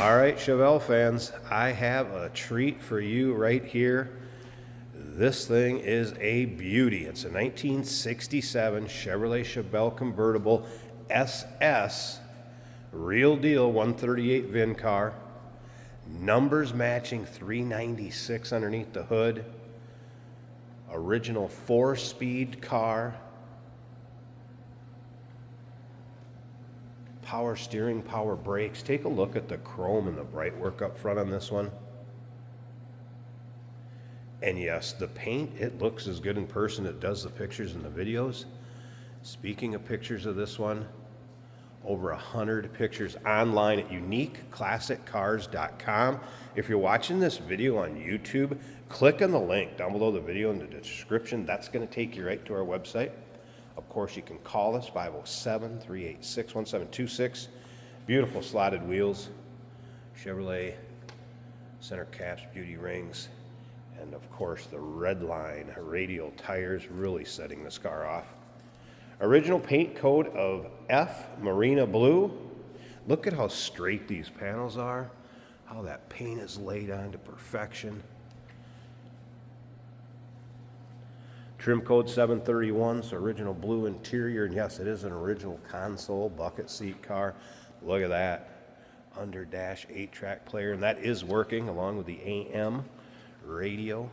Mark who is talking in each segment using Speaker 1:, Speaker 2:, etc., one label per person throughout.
Speaker 1: All right, Chevelle fans, I have a treat for you right here. This thing is a beauty. It's a 1967 Chevrolet Chevelle Convertible SS, real deal 138 VIN car. Numbers matching 396 underneath the hood. Original 4-speed car. Power steering, power brakes. Take a look at the chrome and the bright work up front on this one. And yes, the paint, it looks as good in person as it does the pictures and the videos. Speaking of pictures of this one, over 100 pictures online at uniqueclassiccars.com. If you're watching this video on YouTube, click on the link down below the video in the description. That's going to take you right to our website. Of course, you can call us, 507-386-1726. Beautiful slotted wheels, Chevrolet center caps, beauty rings, and of course the red line radial tires really setting this car off. Original paint code of F Marina Blue. Look at how straight these panels are, how that paint is laid on to perfection. Trim code 731, so original blue interior, and yes, it is an original console bucket seat car. Look at that. Under dash 8-track player, and that is working along with the AM radio.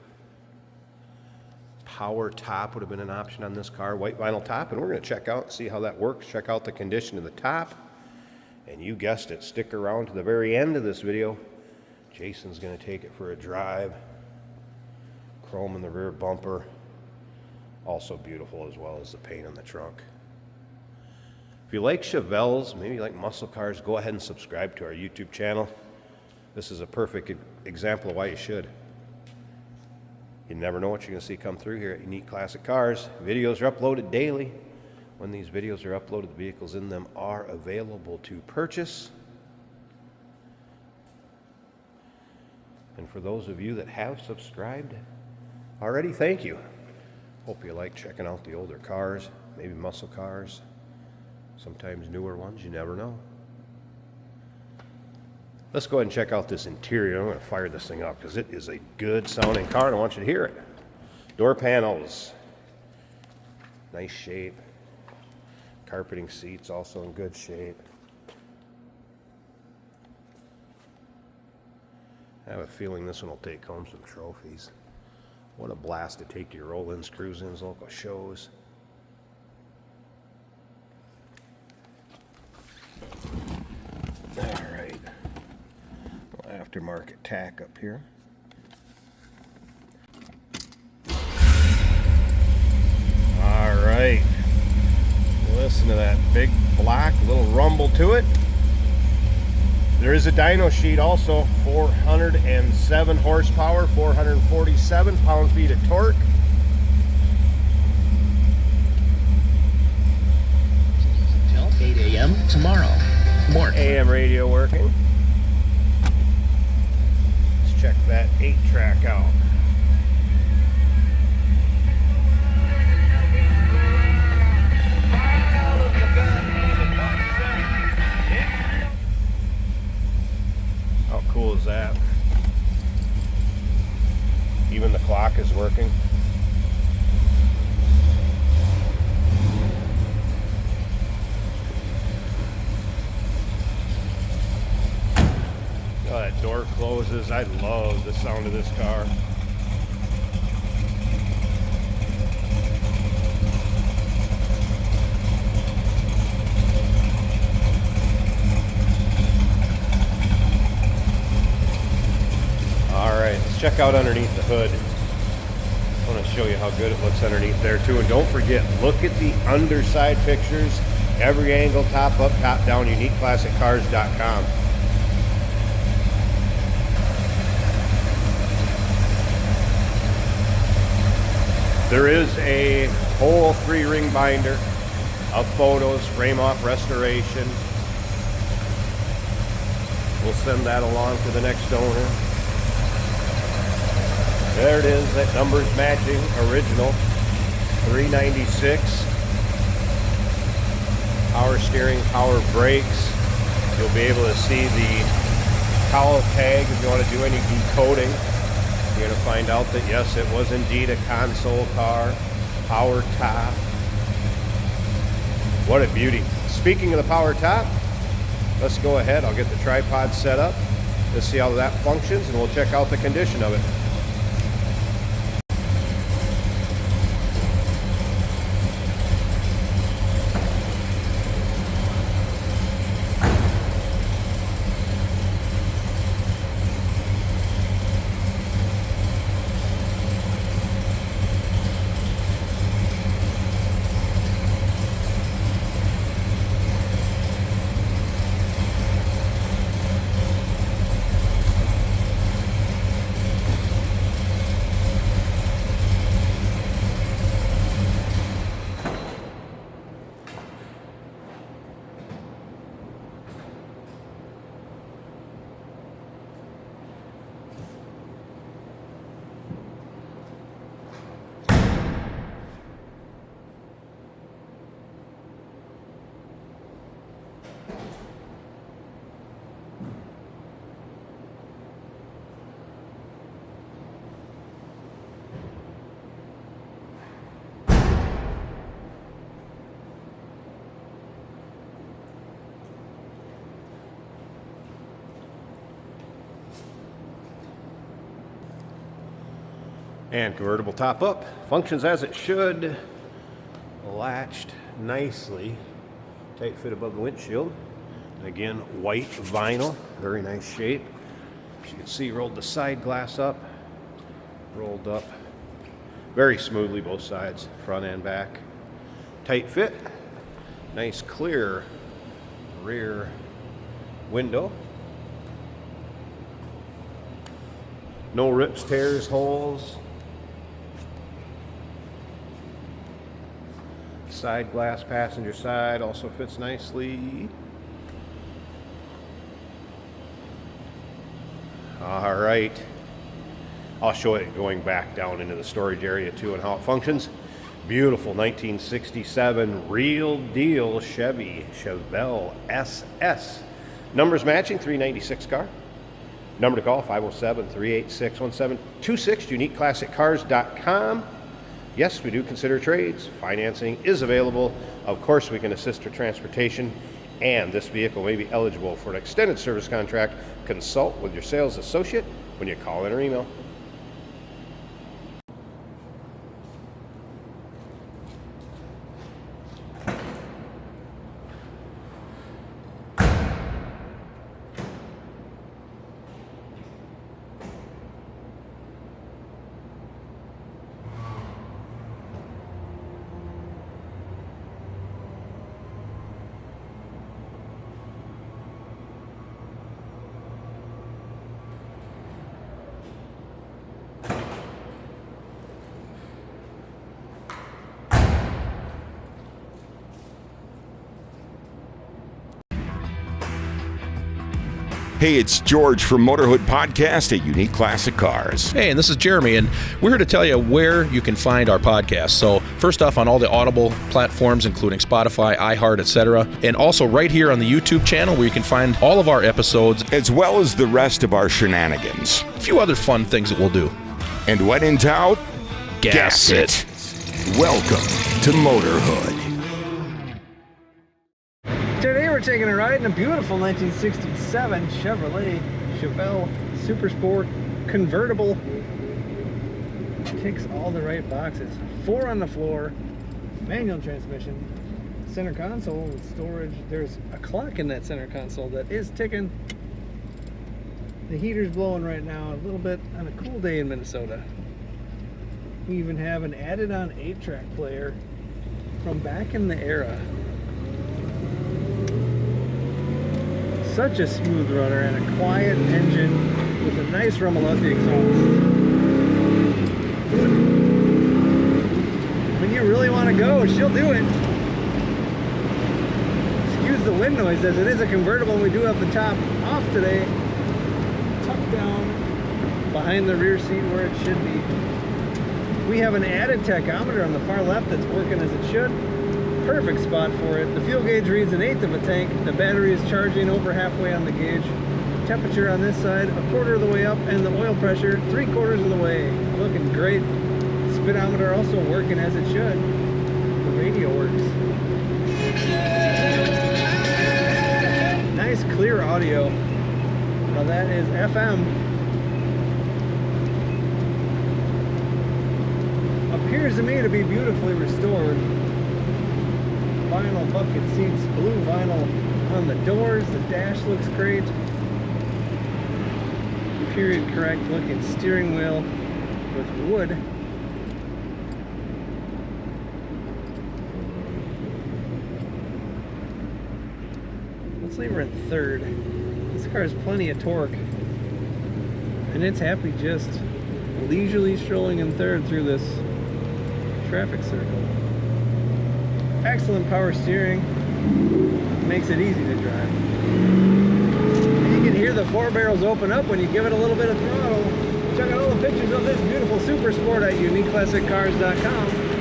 Speaker 1: Power top would have been an option on this car. White vinyl top, and we're going to check out and see how that works. Check out the condition of the top. And you guessed it, stick around to the very end of this video. Jason's going to take it for a drive. Chrome in the rear bumper. Also beautiful, as well as the paint on the trunk. If you like Chevelles, maybe you like muscle cars, go ahead and subscribe to our YouTube channel. This is a perfect example of why you should. You never know what you're going to see come through here at Unique Classic Cars. Videos are uploaded daily. When these videos are uploaded, the vehicles in them are available to purchase. And for those of you that have subscribed already, thank you. Hope you like checking out the older cars, maybe muscle cars, sometimes newer ones, you never know. Let's go ahead and check out this interior. I'm going to fire this thing up because it is a good sounding car and I want you to hear it. Door panels, nice shape. Carpeting seats also in good shape. I have a feeling this one will take home some trophies. What a blast to take to your roll-ins, cruise-ins, local shows. All right. Aftermarket tack up here. All right. Listen to that big block, a little rumble to it. There is a dyno sheet also, 407 horsepower, 447 pound-feet of torque.
Speaker 2: Till 8 a.m. tomorrow morning.
Speaker 1: AM radio working. Let's check that 8-track out. How cool is that? Even the clock is working. Oh, that door closes. I love the sound of this car. Alright, let's check out underneath the hood. I want to show you how good it looks underneath there too. And don't forget, look at the underside pictures. Every angle, top up, top down, uniqueclassiccars.com. There is a whole 3-ring binder of photos, frame off restoration. We'll send that along to the next owner. There it is, that number's matching, original, 396. Power steering, power brakes. You'll be able to see the cowl tag if you want to do any decoding. You're going to find out that yes, it was indeed a console car, power top. What a beauty. Speaking of the power top, let's go ahead. I'll get the tripod set up. Let's see how that functions, and we'll check out the condition of it. And convertible top up, functions as it should, latched nicely, tight fit above the windshield. And again, white vinyl, very nice shape. As you can see, rolled the side glass up, rolled up very smoothly both sides, front and back. Tight fit, nice clear rear window. No rips, tears, holes. Side glass, passenger side, also fits nicely. All right, I'll show it going back down into the storage area too and how it functions. Beautiful 1967 real deal Chevy Chevelle SS. Numbers matching, 396 car. Number to call, 507-386-1726, uniqueclassiccars.com. Yes, we do consider trades. Financing is available. Of course, we can assist with transportation, and this vehicle may be eligible for an extended service contract. Consult with your sales associate when you call in or email.
Speaker 3: Hey, it's George from Motorhood Podcast at Unique Classic Cars.
Speaker 4: Hey, and this is Jeremy, and we're here to tell you where you can find our podcast. So first off, on all the Audible platforms, including Spotify, iHeart, etc., and also right here on the YouTube channel where you can find all of our episodes,
Speaker 3: as well as the rest of our shenanigans.
Speaker 4: a few other fun things that we'll do.
Speaker 3: And when in doubt, gas it. Welcome to Motorhood.
Speaker 5: Today we're taking a ride in a beautiful 1967 Chevelle Super Sport convertible. Ticks all the right boxes. 4 on the floor, manual transmission, center console with storage. There's a clock in that center console that is ticking. The heater's blowing right now, a little bit on a cool day in Minnesota. We even have an added on 8-track player from back in the era. Such a smooth runner and a quiet engine with a nice rumble out the exhaust. When you really want to go, she'll do it. Excuse the wind noise, as it is a convertible and we do have the top off today. Tucked down behind the rear seat where it should be. We have an added tachometer on the far left that's working as it should. Perfect spot for it. The fuel gauge reads 1/8 of a tank. The battery is charging over halfway on the gauge. Temperature on this side, 1/4 of the way up, and the oil pressure, 3/4 of the way. Looking great. Speedometer also working as it should. The radio works. Nice clear audio. Now that is FM. Appears to me to be beautifully restored. Vinyl bucket seats, blue vinyl on the doors. The dash looks great. Period correct looking steering wheel with wood. Let's leave her in third. This car has plenty of torque. And it's happy just leisurely strolling in third through this traffic circle. Excellent power steering. Makes it easy to drive. You can hear the 4 barrels open up when you give it a little bit of throttle. Check out all the pictures of this beautiful Super Sport at uniqueclassiccars.com.